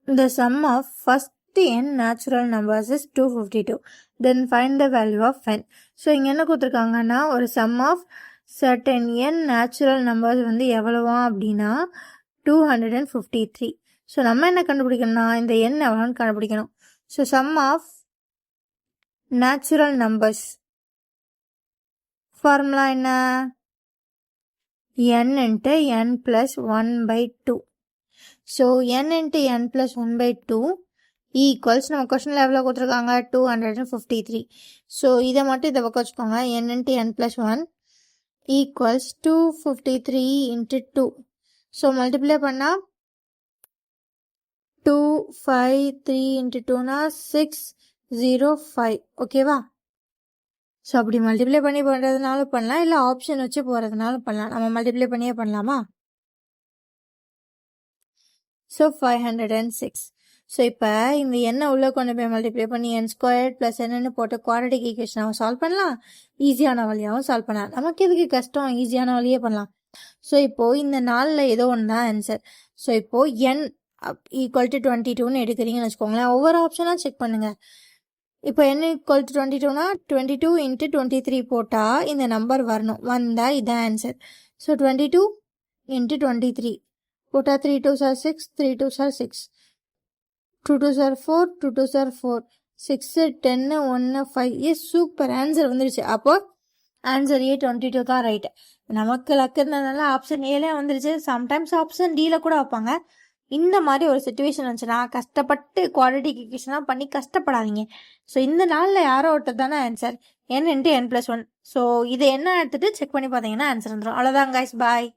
The sum of first n natural numbers is 252. Then find the value of n. So இங்கே என்ன கொடுத்துருக்காங்கன்னா ஒரு sum of certain n natural numbers வந்து எவ்வளவா அப்படின்னா 253. ஸோ நம்ம என்ன கண்டுபிடிக்கணும்னா இந்த n எவ்வளோன்னு கண்டுபிடிக்கணும். So sum of natural numbers formula என்ன? n into n plus 1 by 2. So n into n plus 1 by 2 equals நம்ம கொஸ்டினில் எவ்வளோ கொடுத்துருக்காங்க 253. ஸோ இதை மட்டும் இதை பக்கம் வச்சுக்கோங்க. n into n plus 1 equals 253 into 2. So multiply பண்ணால் 253 into 2னா 605. ஓகேவா? ஸோ அப்படி மல்டிப்ளை பண்ணி பண்ணுறதுனாலும் பண்ணலாம், இல்லை ஆப்ஷன் வச்சு போகிறதுனாலும் பண்ணலாம். நம்ம மல்டிப்ளை பண்ணியே பண்ணலாமா? ஸோ 506. ஸோ இப்போ இந்த எண்ணை உள்ளே கொண்டு போய் மல்டிப்ளை பண்ணி n ஸ்கொயர் ப்ளஸ் என்னன்னு போட்டு குவாட்ரட்டிக் ஈக்குவேஷனாகவும் சால்வ் பண்ணலாம், ஈஸியான வழியாகவும் சால்வ் பண்ணலாம். நமக்கு எதுக்கு கஷ்டம், ஈஸியான வழியே பண்ணலாம். ஸோ இப்போது இந்த நாளில் ஏதோ ஒன்று தான் ஆன்சர். ஸோ இப்போது n ஈக்குவல் டு 22ன்னு எடுக்கிறீங்கன்னு வச்சுக்கோங்களேன். ஒவ்வொரு ஆப்ஷனாக செக் பண்ணுங்கள். இப்போ n ஈக்குவல் டு 22னா 22 இன்ட்டு 23 போட்டால் இந்த நம்பர் வரணும். வந்தால் இதான் ஆன்சர். ஸோ 22 இன்ட்டு 23 போட்டால் 3 2s are 6, 3 2s are 6, 2 2s are 4, 2 2s are 4, 6 10 1 5. S, super, answer வந்துருச்சு. அப்போ ஆன்சர் ஏ 22 தான் ரைட்டு. நமக்கு லக்கு இருந்ததுனால ஆப்ஷன் ஏலே வந்துருச்சு. சம்டைம்ஸ் ஆப்ஷன் டியில் கூட வைப்பாங்க. இந்த மாதிரி ஒரு சுச்சுவேஷன் வந்துச்சுன்னா கஷ்டப்பட்டு குவாட்ரட்டிக் ஈக்குவேஷனாக பண்ணி கஷ்டப்படாதீங்க. ஸோ இந்த நாளில் யாரோ ஒருத்தர் தானே answer n into n plus 1. So இது என்ன எடுத்துகிட்டு செக் பண்ணி பார்த்தீங்கன்னா ஆன்சர் வந்துடும். அவ்வளோதான் கைஸ், பாய்.